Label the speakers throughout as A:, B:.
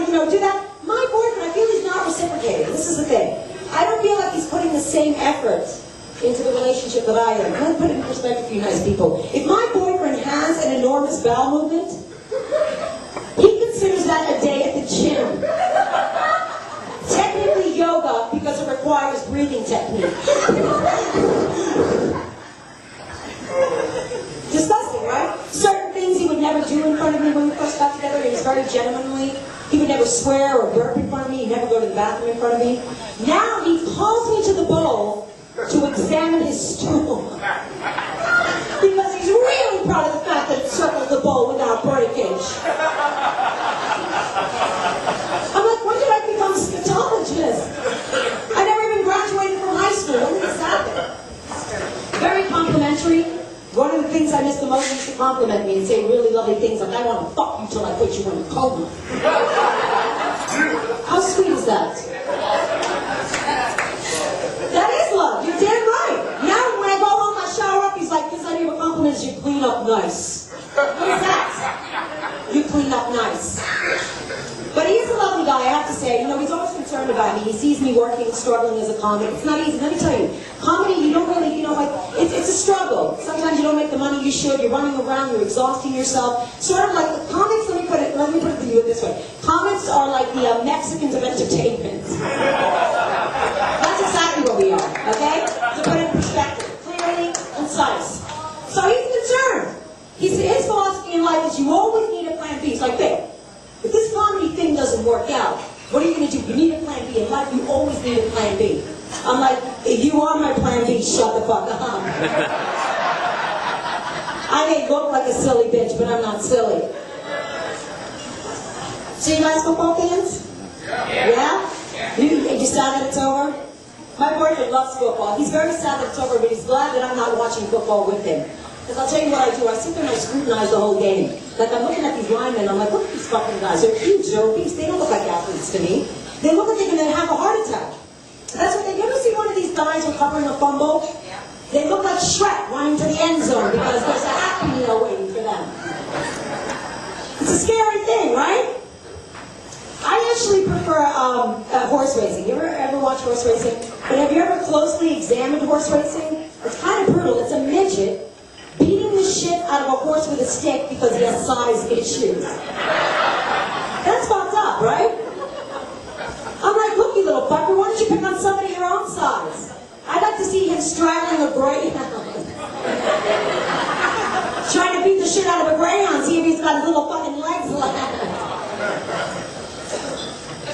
A: try to, do that. My boyfriend, I feel he's not reciprocating. This is the thing. I don't feel like he's putting the same effort into the relationship that I am. Let me put it in perspective for you nice people. If my boyfriend has an enormous bowel movement, he considers that a day at the gym. Technically yoga, because it requires breathing technique. Disgusting, right? Certain things he would never do in front of me when we first got together. He was very gentlemanly. He would never swear or burp in front of me. He'd never go to the bathroom in front of me. Now he calls me to the bowl to examine his stool. Because he's really proud of the fact that it circles the bowl without breakage. I'm like, when did I become a scatologist? I never even graduated from high school. When did this happen? Very complimentary. One of the things I miss the most is to compliment me and say really lovely things like, I want to fuck you till I put you in a coma. How sweet is that? That is love. You're damn right. Now when I go home, I shower up, he's like, this idea of a compliment is you clean up nice. What is that? You clean up nice. But he is a lovely guy, I have to say. He's always concerned about me. He sees me working, struggling as a comic. It's not easy. Let me tell you, comedy, you don't really, it's a struggle. Sometimes you don't make the money you should. You're running around, you're exhausting yourself. Sort of like the comics, let me put it to you this way. Comics are like the Mexicans of entertainment. That's exactly what we are, okay? To put it in perspective, clearly, concise. So he's concerned. His philosophy in life is you always need a plan B. It's like, babe, if this comedy thing doesn't work out, what are you going to do? You need a plan B. In life, you always need a plan B. I'm like, if you are my plan B, shut the fuck up. I may look like a silly bitch, but I'm not silly. So you guys football fans? Yeah? You sad that it's over? My boyfriend loves football. He's very sad that it's over, but he's glad that I'm not watching football with him. Because I'll tell you what I do. I sit there and I scrutinize the whole game. Like, I'm looking at these linemen, I'm like, look at these fucking guys. They're huge, they're obese. They don't look like athletes to me. They look like they're going to have a heart attack. That's what they... You ever see one of these guys recovering a fumble? Yeah. They look like Shrek running to the end zone because there's a Happy Meal waiting for them. It's a scary thing, right? I actually prefer horse racing. You ever watch horse racing? But have you ever closely examined horse racing? It's kind of brutal. It's a midget beating the shit out of a horse with a stick because he has size issues. That's fucked up, right? I'm like, look, you little fucker, why don't you pick on somebody your own size? I'd like to see him straddling a greyhound. Trying to beat the shit out of a greyhound, see if he's got his little fucking legs left.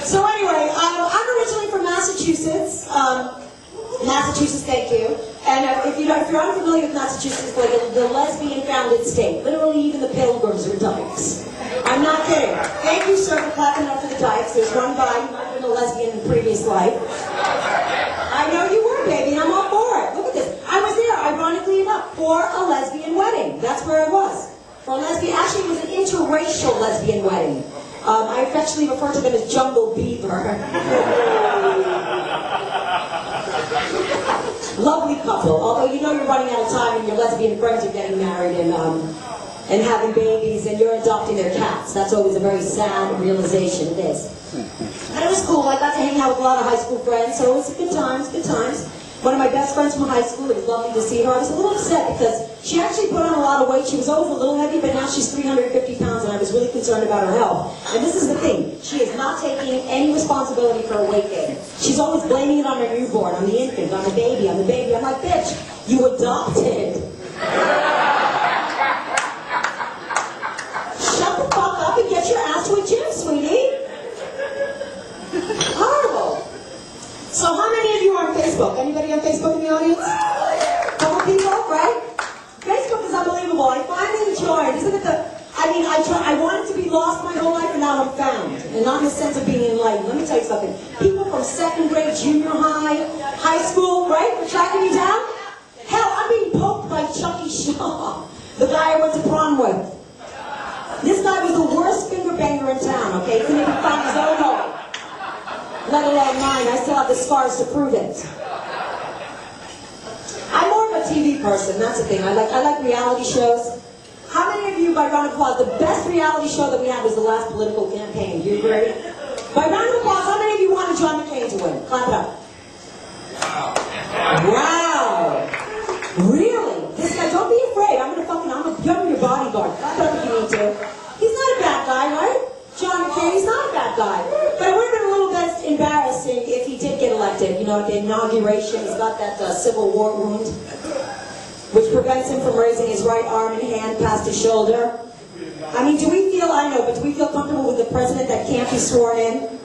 A: So anyway, I'm originally from Massachusetts. Massachusetts, thank you. And if you're unfamiliar with Massachusetts, it's like the lesbian-founded state. Literally, even the Pilgrims are dykes. I'm not kidding. Thank you, sir, for clapping up for the dykes. There's one guy who might have been a lesbian in previous life. I know you were, baby, and I'm all for it. Look at this. I was there, ironically enough, for a lesbian wedding. That's where I was. For a lesbian, actually, it was an interracial lesbian wedding. I affectionately refer to them as Jungle Beaver. Lovely couple. Although you know you're running out of time and your lesbian friends are getting married and having babies and you're adopting their cats. That's always a very sad realization. It is. And it was cool. I got to hang out with a lot of high school friends, so it was good times, good times. One of my best friends from high school, it was lovely to see her. I was a little upset because she actually put on a lot of weight. She was always a little heavy, but now she's 350 pounds, and I was really concerned about her health. And this is the thing. She is not taking any responsibility for her weight gain. She's always blaming it on her newborn, on the infant, on the baby, on the baby. I'm like, bitch, you adopted. Shut the fuck up and get your ass to a gym, sweetie. Horrible. So how many of you are on Facebook? Anybody on Facebook in the audience? Couple people, right? Facebook is unbelievable. I finally joined. Isn't it I wanted to be lost my whole life and now I'm found. And not in the sense of being enlightened. Let me tell you something. People from second grade, junior high, high school, right? Are tracking me down? Hell, I'm being poked by Chucky Shaw, the guy I went to prom with. This guy was the worst finger banger in town, okay? He couldn't even find his own hole. Let alone mine. I still have the scars to prove it. I'm more of a TV person, that's the thing. I like reality shows. How many many of you, by round of applause, the best reality show that we had was the last political campaign. Do you agree? By round of applause, how many of you wanted John McCain to win? Clap it up. Wow. Really? This guy, don't be afraid. I'm your bodyguard. Clap it up if you need to. He's not a bad guy, right? John McCain, he's not a bad guy. But it would have been a little bit embarrassing if he did get elected. You know, at the inauguration, he's got that Civil War wound, which prevents him from raising his right arm and hand past his shoulder. I mean, do we feel comfortable with the president that can't be sworn in?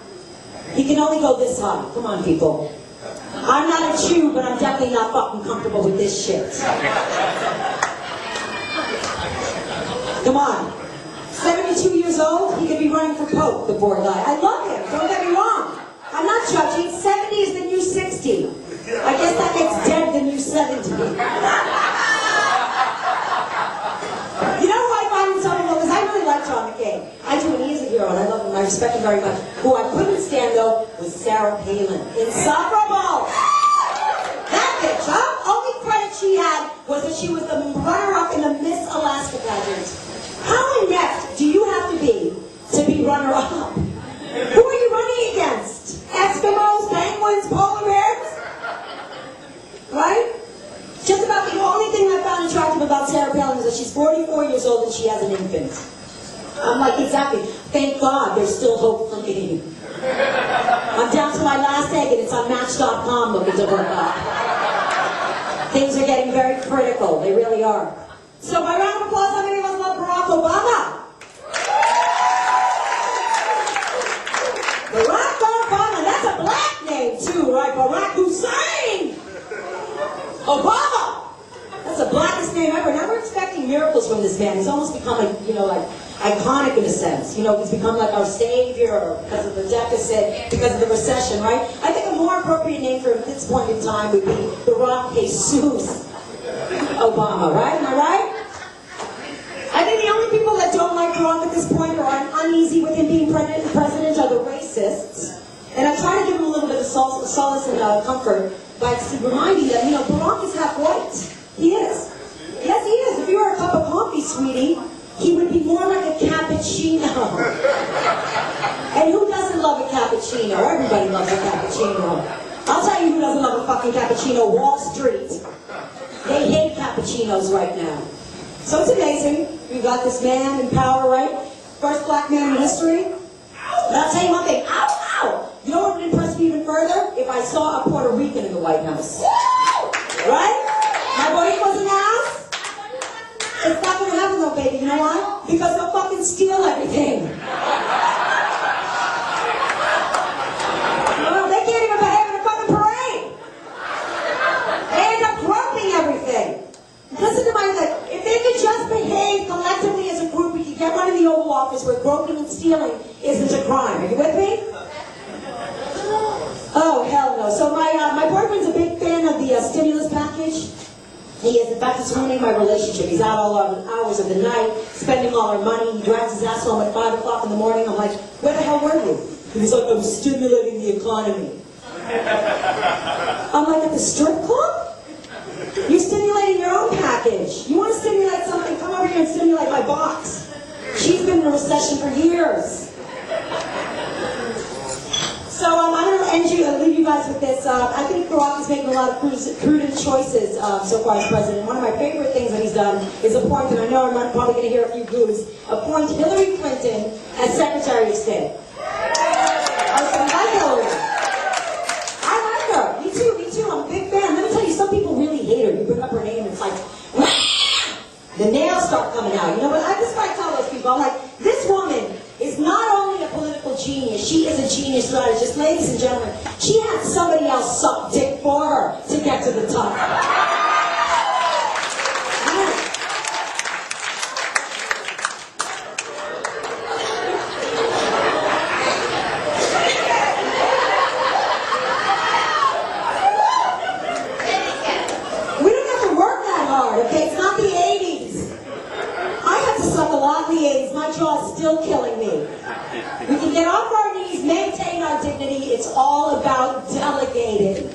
A: He can only go this high. Come on, people. I'm not a Jew, but I'm definitely not fucking comfortable with this shit. Come on. 72 years old, he could be running for Pope, the poor guy. I love him, don't get me wrong. I'm not judging. 70 is the new 60. I guess that makes dead the new 70. You know who I find insufferable? Because I really like John McCain. I do, and he is a hero, and I love him, I respect him very much. Who I couldn't stand, though, was Sarah Palin. Insufferable! That bitch, huh? Only credit she had was that she was the runner-up in the Miss Alaska pageant. How inept do you have to be runner-up? Who are you running against? Eskimos, penguins, polar bears? Right? Just about the only thing I found attractive about Sarah Palin is that she's 44 years old and she has an infant. I'm like, exactly. Thank God there's still hope for me. I'm down to my last egg and it's on Match.com looking to work out. Things are getting very critical. They really are. So my round of applause, how many of us love Barack Obama? Barack Obama, that's a black name too, right? Barack Hussein! Obama! That's the blackest name ever. Now we're expecting miracles from this man. He's almost become like, iconic in a sense. He's become like our savior because of the deficit, because of the recession, right? I think a more appropriate name for him at this point in time would be Barack Jesus Obama, right? Am I right? I think the only people that don't like Barack at this point or are uneasy with him being president are the racists. And I try to give him a little bit of solace and comfort by reminding them, Barack is half white. He is. Yes, he is. If you were a cup of coffee, sweetie, he would be more like a cappuccino. And who doesn't love a cappuccino? Everybody loves a cappuccino. I'll tell you who doesn't love a fucking cappuccino. Wall Street. They hate cappuccinos right now. So it's amazing. We've got this man in power, right? First black man in history. But I'll tell you one thing. Ow, ow! You know what would impress me even further? If I saw a Puerto Rican in the White House. Right? My Boricua's an ass? It's not going to happen though, baby. You know why? Because they'll fucking steal everything. Well, they can't even behave in a fucking parade. They end up groping everything. Listen to my thing. If they could just behave collectively as a group, we could get one in the Oval Office where groping and stealing isn't a crime. Are you with me? Oh, hell no. So my boyfriend's a big fan of the stimulus package. He is. In fact, it's ruining my relationship. He's out all hours of the night, spending all our money. He drags his ass home at 5 o'clock in the morning. I'm like, where the hell were you? He's like, I'm stimulating the economy. I'm like, at the strip club? You're stimulating your own package. You want to stimulate something? Come over here and stimulate my box. She's been in a recession for years. So I'm going to leave you guys with this. I think Barack is making a lot of prudent choices so far as president. One of my favorite things that he's done is appoint, and I know I'm probably going to hear a few boos, appoint Hillary Clinton as Secretary of State. I like Hillary. I like her. Me too. I'm a big fan. Let me tell you, some people really hate her. You bring up her name and it's like, the nails start coming out. You know what? I just like to tell those people, I'm like, this woman is not only a political genius, she is a genius strategist. Ladies and gentlemen, she had somebody else suck dick for her to get to the top. We don't have to work that hard, okay? It's not the 80s. I had to suck a lot in the 80s. My jaw is still killing me. We can get off our knees, maintain our dignity. It's all about delegating.